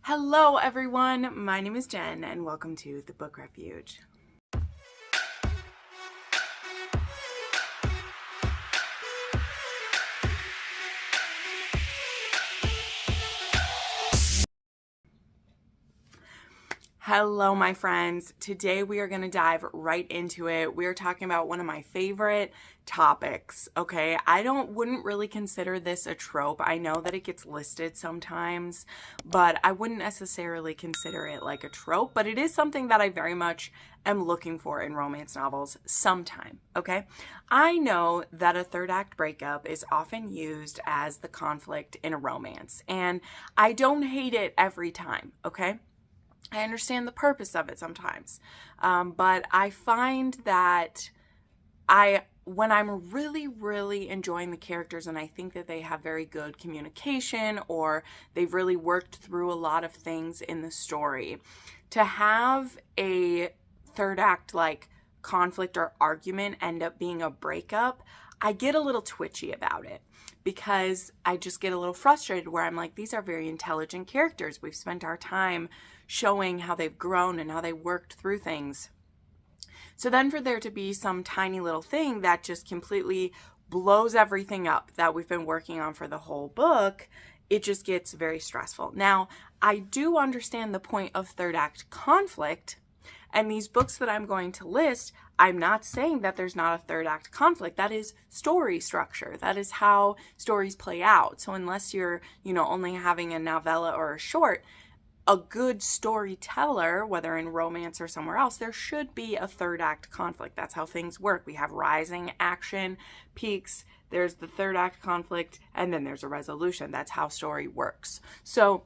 Hello everyone, my name is Jen and welcome to the Book Refuge. Hello my friends, today we are going to dive right into it. We are talking about one of my favorite topics, okay? I wouldn't really consider this a trope. I know that it gets listed sometimes, but I wouldn't necessarily consider it like a trope, but it is something that I very much am looking for in romance novels sometime, okay? I know that a third act breakup is often used as the conflict in a romance, and I don't hate it every time, okay? I understand the purpose of it sometimes, but I find that when I'm really enjoying the characters and I think that they have very good communication or they've really worked through a lot of things in the story, to have a third act like conflict or argument end up being a breakup, I get a little twitchy about it because I just get a little frustrated where I'm like, these are very intelligent characters. We've spent our time showing how they've grown and how they worked through things. So then for there to be some tiny little thing that just completely blows everything up that we've been working on for the whole book, it just gets very stressful. Now, I do understand the point of third act conflict, and these books that I'm going to list, I'm not saying that there's not a third act conflict. That is story structure. That is how stories play out. So unless you're, only having a novella or a short, a good storyteller, whether in romance or somewhere else, there should be a third act conflict. That's how things work. We have rising action, peaks, there's the third act conflict, and then there's a resolution. That's how story works. So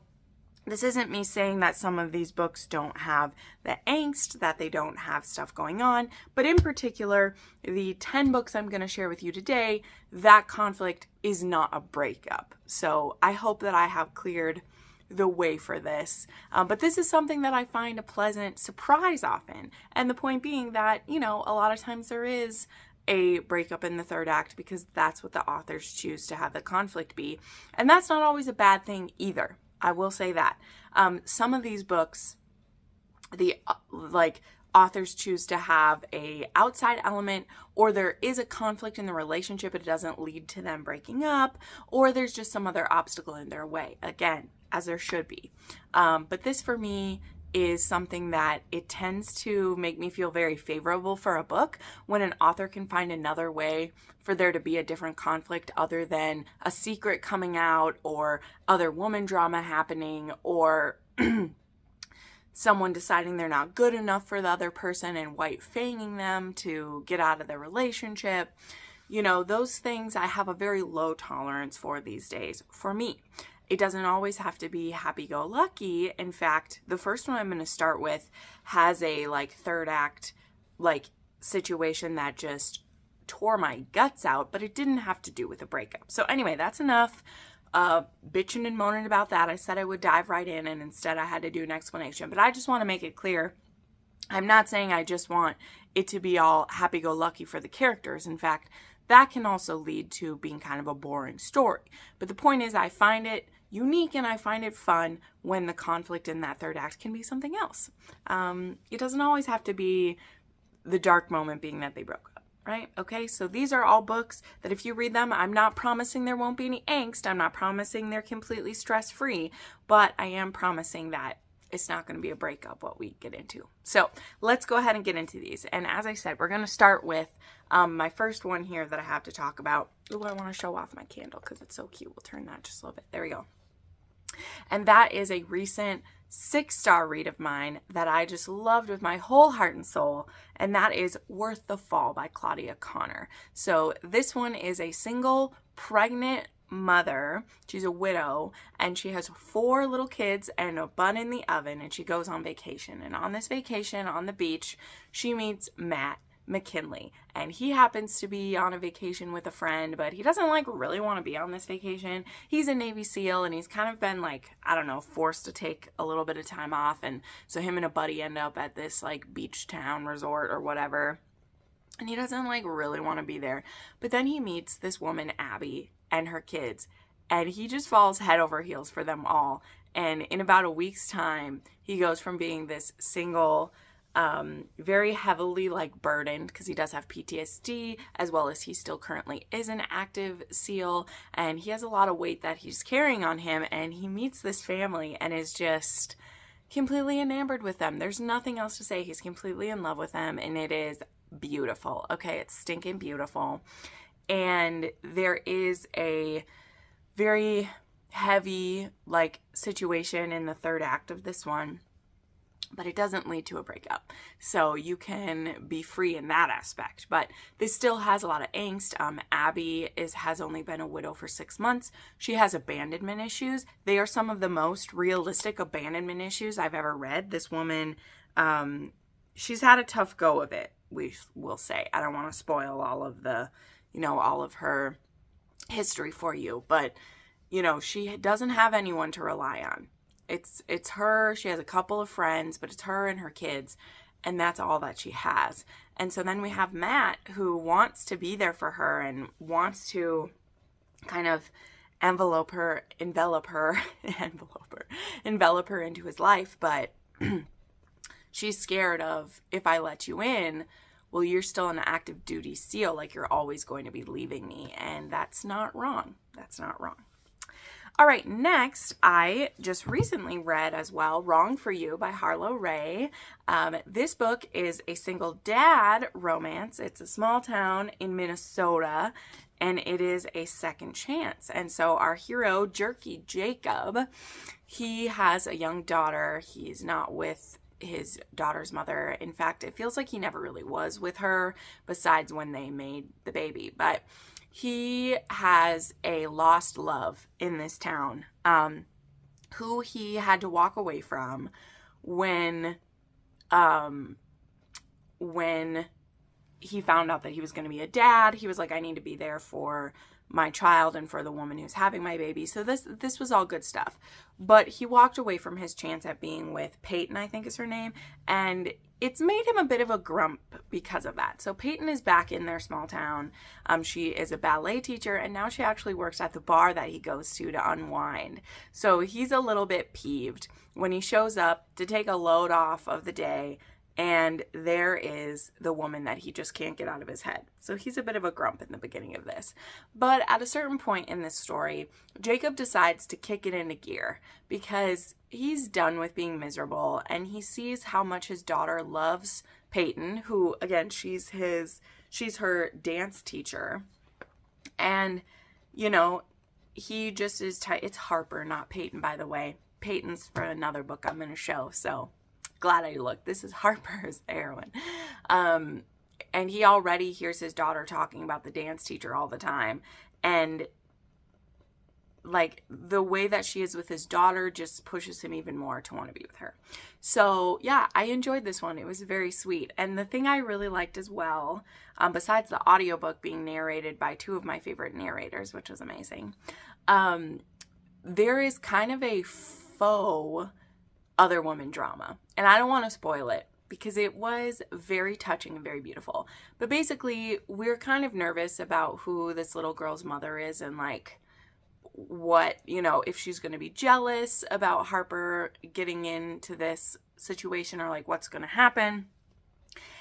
this isn't me saying that some of these books don't have the angst, that they don't have stuff going on, but in particular, the 10 books I'm going to share with you today, that conflict is not a breakup. So I hope that I have cleared the way for this. But this is something that I find a pleasant surprise often. And the point being that, a lot of times there is a breakup in the third act because that's what the authors choose to have the conflict be. And that's not always a bad thing either. I will say that. Some of these books, the authors choose to have a outside element, or there is a conflict in the relationship, but it doesn't lead to them breaking up, or there's just some other obstacle in their way. Again, as there should be. But this for me is something that it tends to make me feel very favorable for a book when an author can find another way for there to be a different conflict other than a secret coming out or other woman drama happening or someone deciding they're not good enough for the other person and white-fanging them to get out of their relationship. Those things I have a very low tolerance for these days, for me. It doesn't always have to be happy-go-lucky. In fact, the first one I'm going to start with has a third act situation that just tore my guts out, but it didn't have to do with a breakup. So anyway, that's enough bitching and moaning about that. I said I would dive right in, and instead I had to do an explanation. But I just want to make it clear, I'm not saying I just want it to be all happy-go-lucky for the characters. In fact, that can also lead to being kind of a boring story. But the point is, I find it unique and I find it fun when the conflict in that third act can be something else. It doesn't always have to be the dark moment being that they broke up, right? Okay, so these are all books that if you read them, I'm not promising there won't be any angst. I'm not promising they're completely stress-free, but I am promising that it's not going to be a breakup what we get into. So let's go ahead and get into these. And as I said, we're going to start with my first one here that I have to talk about. Ooh, I want to show off my candle because it's so cute. We'll turn that just a little bit. There we go. And that is a recent 6-star read of mine that I just loved with my whole heart and soul, and that is Worth the Fall by Claudia Connor. So this one is a single pregnant mother. She's a widow, and she has 4 little kids and a bun in the oven, and she goes on vacation. And on this vacation on the beach, she meets Matt McKinley, and he happens to be on a vacation with a friend, but he doesn't really want to be on this vacation. He's a Navy SEAL, and he's kind of been forced to take a little bit of time off, and so him and a buddy end up at this beach town resort or whatever, and he doesn't really want to be there. But then he meets this woman, Abby, and her kids, and he just falls head over heels for them all. And in about a week's time, he goes from being this single, very heavily like burdened, because he does have PTSD, as well as he still currently is an active SEAL, and he has a lot of weight that he's carrying on him, and he meets this family and is just completely enamored with them. There's nothing else to say. He's completely in love with them, and it is beautiful. Okay, it's stinking beautiful. And there is a very heavy like situation in the third act of this one, but it doesn't lead to a breakup, so you can be free in that aspect. But this still has a lot of angst. Abby has only been a widow for 6 months. She has abandonment issues. They are some of the most realistic abandonment issues I've ever read. This woman, she's had a tough go of it, we will say. I don't want to spoil all of the, all of her history for you, but she doesn't have anyone to rely on. It's her. She has a couple of friends, but it's her and her kids, and that's all that she has. And so then we have Matt, who wants to be there for her and wants to kind of envelop her into his life, but she's scared of, if I let you in, well, you're still an active duty SEAL, like you're always going to be leaving me, and that's not wrong. That's not wrong. All right, next, I just recently read as well, Wrong for You by Harlow Ray. This book is a single dad romance. It's a small town in Minnesota, and it is a second chance. And so our hero, Jerky Jacob, he has a young daughter. He's not with his daughter's mother. In fact, it feels like he never really was with her, besides when they made the baby. But he has a lost love in this town, who he had to walk away from when he found out that he was going to be a dad. He was like, I need to be there for my child and for the woman who's having my baby. So this was all good stuff. But he walked away from his chance at being with Peyton, I think is her name, and it's made him a bit of a grump because of that. So Peyton is back in their small town. She is a ballet teacher, and now she actually works at the bar that he goes to unwind. So he's a little bit peeved when he shows up to take a load off of the day, and there is the woman that he just can't get out of his head. So he's a bit of a grump in the beginning of this. But at a certain point in this story, Jacob decides to kick it into gear because he's done with being miserable, and he sees how much his daughter loves Peyton, who, again, she's her dance teacher. And, he just is it's Harper, not Peyton, by the way. Peyton's for another book I'm going to show, so glad I looked. This is Harper's the heroine. And he already hears his daughter talking about the dance teacher all the time. And like the way that she is with his daughter just pushes him even more to want to be with her. So yeah, I enjoyed this one. It was very sweet. And the thing I really liked as well, besides the audiobook being narrated by two of my favorite narrators, which was amazing, there is kind of a faux other woman drama. And I don't want to spoil it because it was very touching and very beautiful. But basically, we're kind of nervous about who this little girl's mother is and like what, if she's going to be jealous about Harper getting into this situation or like what's going to happen.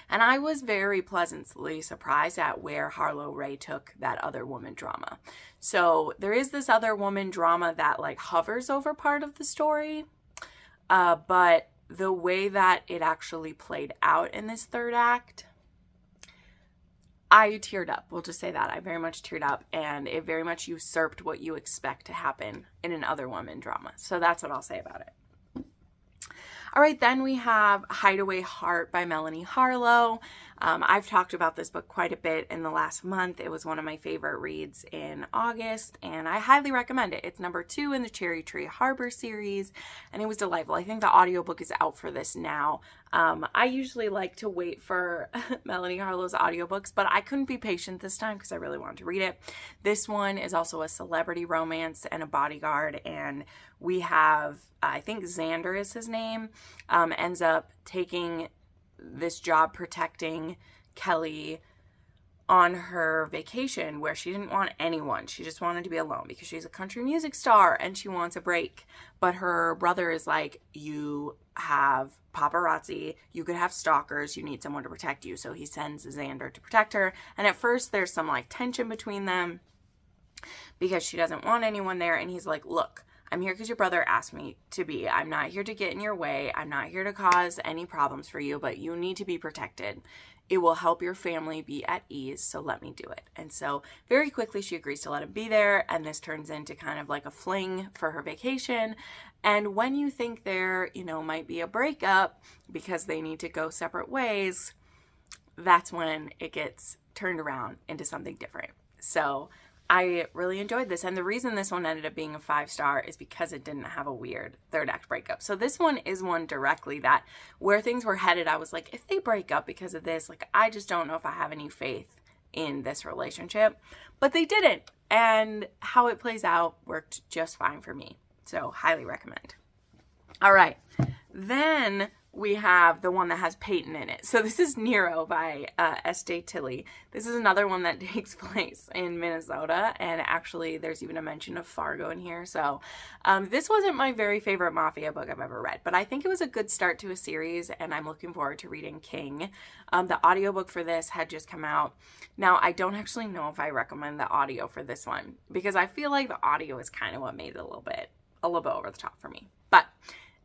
And I was very pleasantly surprised at where Harlow Ray took that other woman drama. So there is this other woman drama that like hovers over part of the story. But the way that it actually played out in this third act, I teared up. We'll just say that. I very much teared up, and it very much usurped what you expect to happen in an other woman drama. So that's what I'll say about it. All right, then we have Hideaway Heart by Melanie Harlow. I've talked about this book quite a bit in the last month. It was one of my favorite reads in August, and I highly recommend it. It's number 2 in the Cherry Tree Harbor series, and it was delightful. I think the audiobook is out for this now. I usually like to wait for Melanie Harlow's audiobooks, but I couldn't be patient this time because I really wanted to read it. This one is also a celebrity romance and a bodyguard, and we have, I think Xander is his name, ends up taking this job protecting Kelly on her vacation where she didn't want anyone. She just wanted to be alone because she's a country music star and she wants a break. But her brother is like, you have paparazzi, you could have stalkers, you need someone to protect you. So he sends Xander to protect her. And at first there's some like tension between them because she doesn't want anyone there. And he's like, look, I'm here because your brother asked me to be. I'm not here to get in your way. I'm not here to cause any problems for you, but you need to be protected. It will help your family be at ease, so let me do it. And so very quickly she agrees to let him be there, and this turns into kind of like a fling for her vacation. And when you think there, might be a breakup because they need to go separate ways, that's when it gets turned around into something different. So I really enjoyed this. And the reason this one ended up being a 5-star is because it didn't have a weird third act breakup. So this one is one directly that where things were headed, I was like, if they break up because of this, like, I just don't know if I have any faith in this relationship. But they didn't. And how it plays out worked just fine for me. So highly recommend. All right. Then we have the one that has Peyton in it. So this is Nero by S.J. Tilley. This is another one that takes place in Minnesota, and actually there's even a mention of Fargo in here. So this wasn't my very favorite mafia book I've ever read, but I think it was a good start to a series, and I'm looking forward to reading King. The audiobook for this had just come out. Now, I don't actually know if I recommend the audio for this one, because I feel like the audio is kind of what made it a little bit over the top for me. But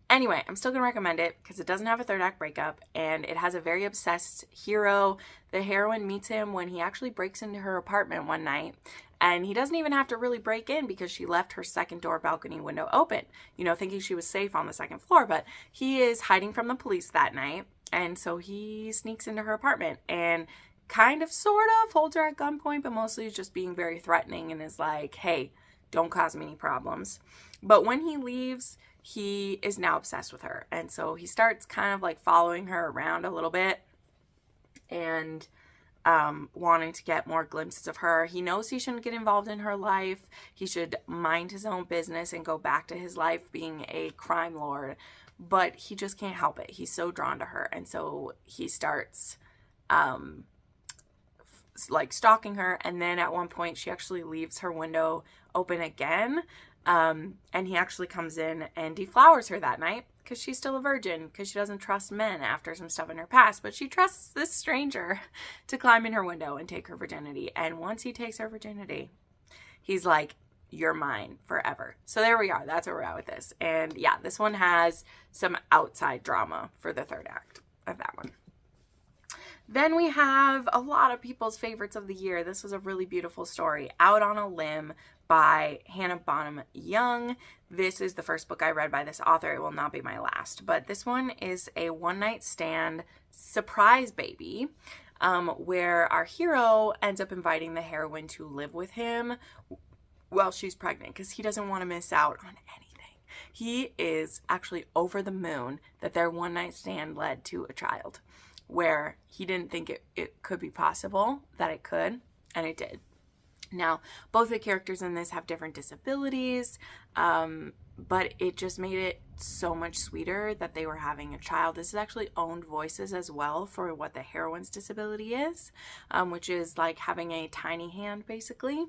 anyway, I'm still going to recommend it because it doesn't have a third act breakup, and it has a very obsessed hero. The heroine meets him when he actually breaks into her apartment one night, and he doesn't even have to really break in because she left her second door balcony window open, thinking she was safe on the second floor, but he is hiding from the police that night, and so he sneaks into her apartment and kind of sort of holds her at gunpoint, but mostly is just being very threatening and is like, hey, don't cause me any problems. But when he leaves, he is now obsessed with her. And so he starts kind of like following her around a little bit and wanting to get more glimpses of her. He knows he shouldn't get involved in her life. He should mind his own business and go back to his life being a crime lord. But he just can't help it. He's so drawn to her. And so he starts like stalking her. And then at one point she actually leaves her window open again. And he actually comes in and deflowers her that night because she's still a virgin, because she doesn't trust men after some stuff in her past, but she trusts this stranger to climb in her window and take her virginity. And once he takes her virginity, he's like, you're mine forever. So there we are. That's where we're at with this. And yeah, this one has some outside drama for the third act of that one. Then we have a lot of people's favorites of the year. This was a really beautiful story, Out on a Limb by Hannah Bonham Young. This is the first book I read by this author. It will not be my last, but this one is a one-night stand surprise baby where our hero ends up inviting the heroine to live with him while she's pregnant because he doesn't want to miss out on anything. He is actually over the moon that their one-night stand led to a child, where he didn't think it could be possible that it could, and it did. Now, both the characters in this have different disabilities, but it just made it so much sweeter that they were having a child. This is actually owned voices as well for what the heroine's disability is, which is like having a tiny hand, basically.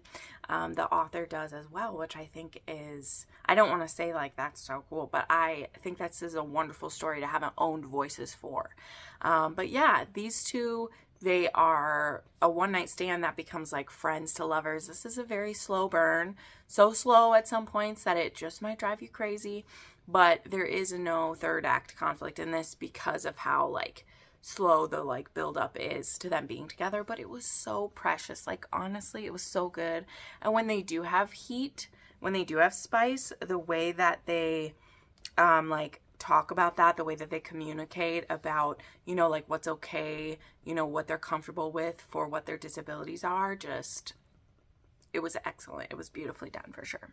The author does as well, which I think is, I don't want to say like that's so cool, but I think this is a wonderful story to have an owned voices for. But yeah, these two, they are a one-night stand that becomes like friends to lovers. This is a very slow burn, so slow at some points that it just might drive you crazy, but there is no third act conflict in this because of how like slow the like build up is to them being together. But it was so precious. Like honestly, it was so good. And when they do have heat, when they do have spice, the way that they like talk about that, the way that they communicate about, like what's okay, what they're comfortable with for what their disabilities are, just, it was excellent. It was beautifully done for sure.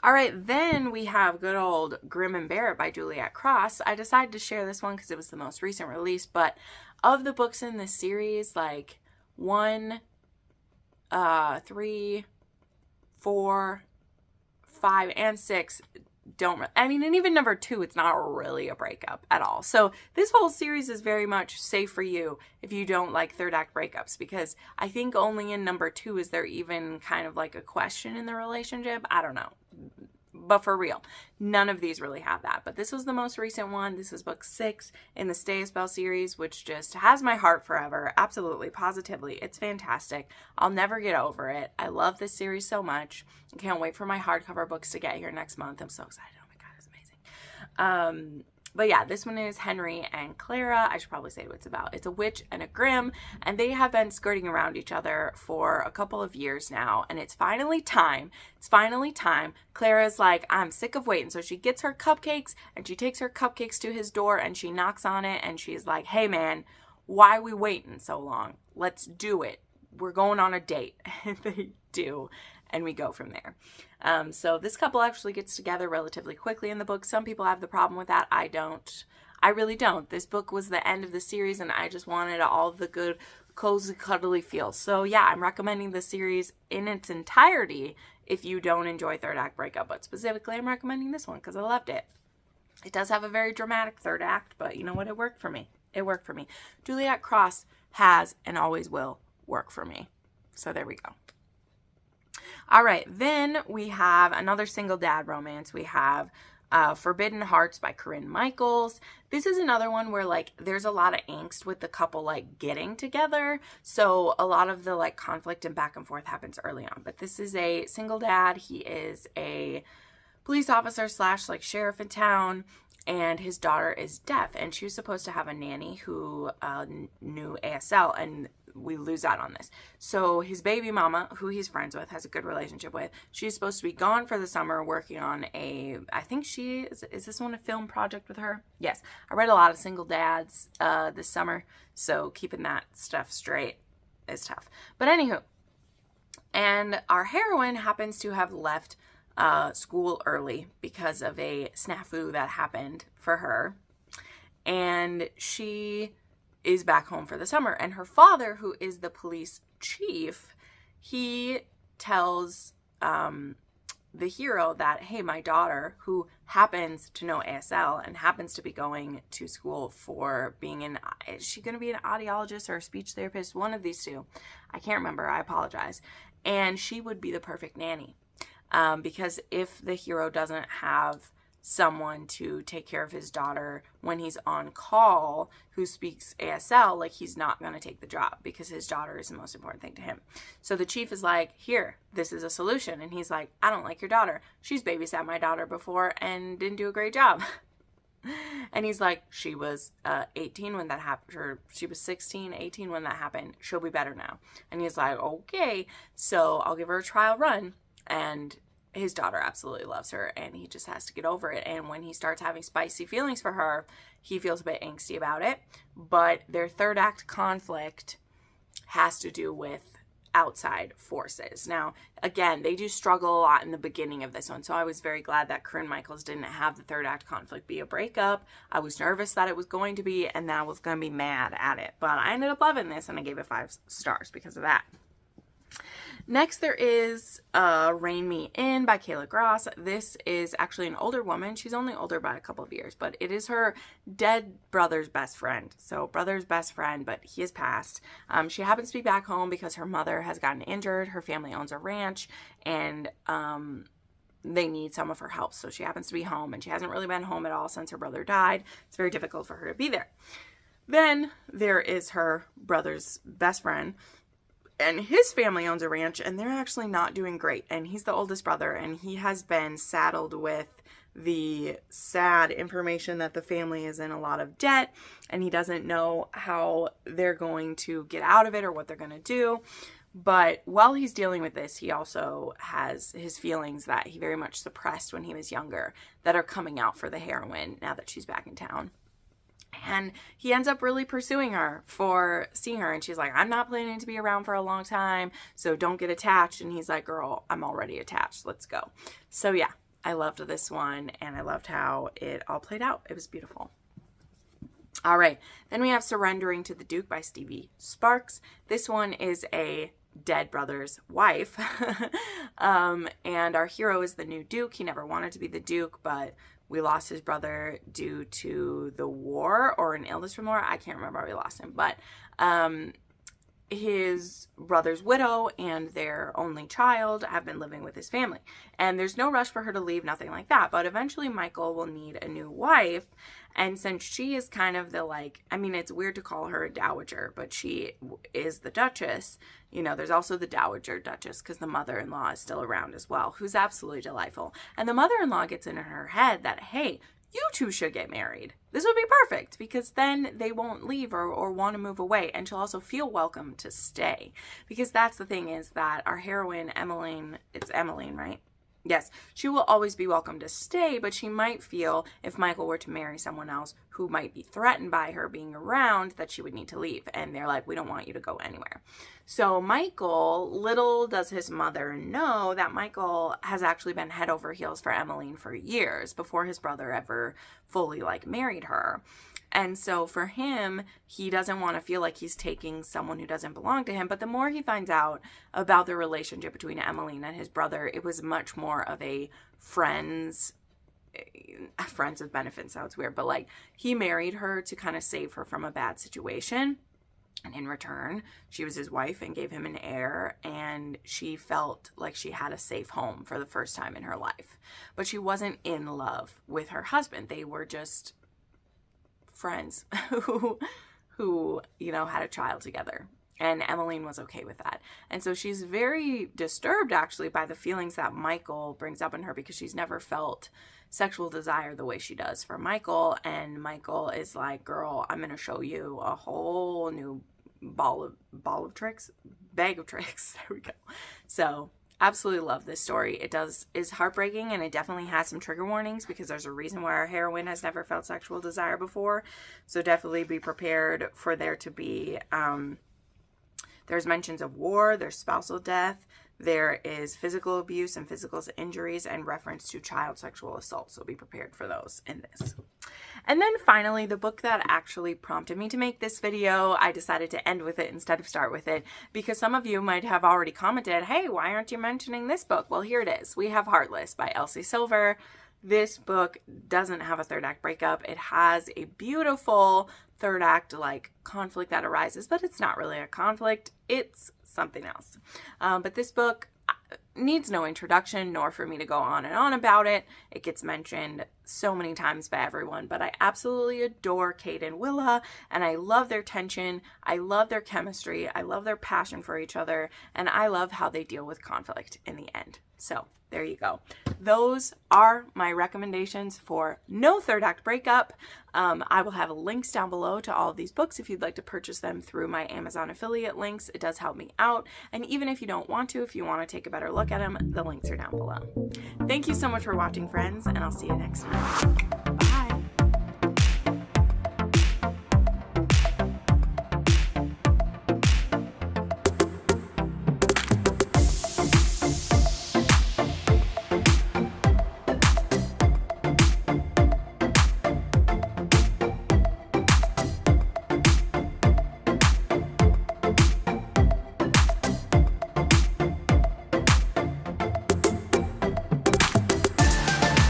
All right, then we have good old Grim and Bear It by Juliet Cross. I decided to share this one because it was the most recent release, but of the books in this series, like 1, 3, 4, 5, and 6 don't, I mean, and even number 2, it's not really a breakup at all. So this whole series is very much safe for you if you don't like third act breakups, because I think only in number 2 is there even kind of like a question in the relationship. I don't know. But for real, none of these really have that. But this was the most recent one. This is book 6 in the Stay a Spell series, which just has my heart forever. Absolutely, positively. It's fantastic. I'll never get over it. I love this series so much. I can't wait for my hardcover books to get here next month. I'm so excited. Oh my God, it's amazing. But yeah, this one is Henry and Clara. I should probably say what it's about. It's a witch and a Grimm, and they have been skirting around each other for a couple of years now, and it's finally time. It's finally time. Clara's like, I'm sick of waiting. So she gets her cupcakes, and she takes her cupcakes to his door, and she knocks on it, and she's like, hey man, why are we waiting so long? Let's do it. We're going on a date. And they do. And we go from there. So this couple actually gets together relatively quickly in the book. Some people have the problem with that. I don't. I really don't. This book was the end of the series, and I just wanted all the good, cozy, cuddly feels. So yeah, I'm recommending the series in its entirety if you don't enjoy third act breakup. But specifically, I'm recommending this one because I loved it. It does have a very dramatic third act, but you know what? It worked for me. It worked for me. Juliet Cross has and always will work for me. So there we go. All right, then we have another single dad romance. We have Forbidden Hearts by Corinne Michaels. This is another one where like there's a lot of angst with the couple like getting together. So a lot of the like conflict and back and forth happens early on. But this is a single dad. He is a police officer / like sheriff in town, and his daughter is deaf, and she was supposed to have a nanny who knew ASL, and we lose out on this. So his baby mama, who he's friends with, has a good relationship with, she's supposed to be gone for the summer working on I think she is this one a film project with her? Yes. I read a lot of single dads this summer, so keeping that stuff straight is tough. But anywho, and our heroine happens to have left school early because of a snafu that happened for her, and she is back home for the summer. And her father, who is the police chief, he tells the hero that, hey, my daughter, who happens to know ASL and happens to be going to school for being is she going to be an audiologist or a speech therapist? One of these two. I can't remember. I apologize. And she would be the perfect nanny. Because if the hero doesn't have someone to take care of his daughter when he's on call who speaks ASL, like he's not going to take the job because his daughter is the most important thing to him. So the chief is like, here, this is a solution. And he's like, I don't like your daughter. She's babysat my daughter before and didn't do a great job. And he's like, she was 18 when that happened, or she was 16, 18 when that happened. She'll be better now. And he's like, okay, so I'll give her a trial run. And his daughter absolutely loves her, and he just has to get over it. And when he starts having spicy feelings for her, he feels a bit angsty about it. But their third act conflict has to do with outside forces. Now, again, they do struggle a lot in the beginning of this one, so I was very glad that Corinne Michaels didn't have the third act conflict be a breakup. I was nervous that it was going to be, and that I was going to be mad at it. But I ended up loving this, and I gave it 5 stars because of that. Next, there is Rein Me In by Kayla Gross. This is actually an older woman. She's only older by a couple of years, but it is her dead brother's best friend. So brother's best friend, but he has passed. She happens to be back home because her mother has gotten injured. Her family owns a ranch, and they need some of her help. So she happens to be home, and she hasn't really been home at all since her brother died. It's very difficult for her to be there. Then there is her brother's best friend, and his family owns a ranch, and they're actually not doing great. And he's the oldest brother, and he has been saddled with the sad information that the family is in a lot of debt, and he doesn't know how they're going to get out of it or what they're going to do. But while he's dealing with this, he also has his feelings that he very much suppressed when he was younger that are coming out for the heroine now that she's back in town. And he ends up really pursuing her for seeing her. And she's like, I'm not planning to be around for a long time, so don't get attached. And he's like, girl, I'm already attached. Let's go. So yeah, I loved this one, and I loved how it all played out. It was beautiful. All right. Then we have Surrendering to the Duke by Stevie Sparks. This one is a dead brother's wife. And our hero is the new Duke. He never wanted to be the Duke, but we lost his brother due to the war or an illness from the war. I can't remember how we lost him, but his brother's widow and their only child have been living with his family. And there's no rush for her to leave, nothing like that. But eventually Michael will need a new wife. And since she is kind of the, like, I mean, it's weird to call her a dowager, but she is the Duchess. You know, there's also the Dowager Duchess because the mother-in-law is still around as well, who's absolutely delightful. And the mother-in-law gets in her head that, hey, you two should get married. This would be perfect because then they won't leave or want to move away, and she'll also feel welcome to stay. Because that's the thing, is that our heroine, Emmeline, it's Emmeline, right? Yes, she will always be welcome to stay, but she might feel if Michael were to marry someone else who might be threatened by her being around, that she would need to leave. And they're like, we don't want you to go anywhere. So Michael, little does his mother know that Michael has actually been head over heels for Emmeline for years before his brother ever fully, like, married her. And so for him, he doesn't want to feel like he's taking someone who doesn't belong to him. But the more he finds out about the relationship between Emmeline and his brother, it was much more of a friends with benefits sounds weird, but like, he married her to kind of save her from a bad situation. And in return, she was his wife and gave him an heir, and she felt like she had a safe home for the first time in her life. But she wasn't in love with her husband. They were just friends who, you know, had a child together. And Emmeline was okay with that. And so she's very disturbed, actually, by the feelings that Michael brings up in her, because she's never felt sexual desire the way she does for Michael. And Michael is like, girl, I'm going to show you a whole new bag of tricks. There we go. So absolutely love this story. It is heartbreaking, and it definitely has some trigger warnings because there's a reason why our heroine has never felt sexual desire before. So definitely be prepared for there to be, there's mentions of war, there's spousal death, there is physical abuse and physical injuries, and reference to child sexual assault. So be prepared for those in this. And then finally, the book that actually prompted me to make this video, I decided to end with it instead of start with it, because some of you might have already commented, hey, why aren't you mentioning this book? Well, here it is. We have Heartless by Elsie Silver. This book doesn't have a third act breakup. It has a beautiful third act, like, conflict that arises, but it's not really a conflict. It's something else. But this book needs no introduction, nor for me to go on and on about it. It gets mentioned so many times by everyone, but I absolutely adore Kate and Willa, and I love their tension. I love their chemistry. I love their passion for each other, and I love how they deal with conflict in the end. So there you go. Those are my recommendations for no third act breakup. I will have links down below to all of these books if you'd like to purchase them through my Amazon affiliate links. It does help me out. And even if you don't want to, if you want to take a better look at them, the links are down below. Thank you so much for watching, friends, and I'll see you next time.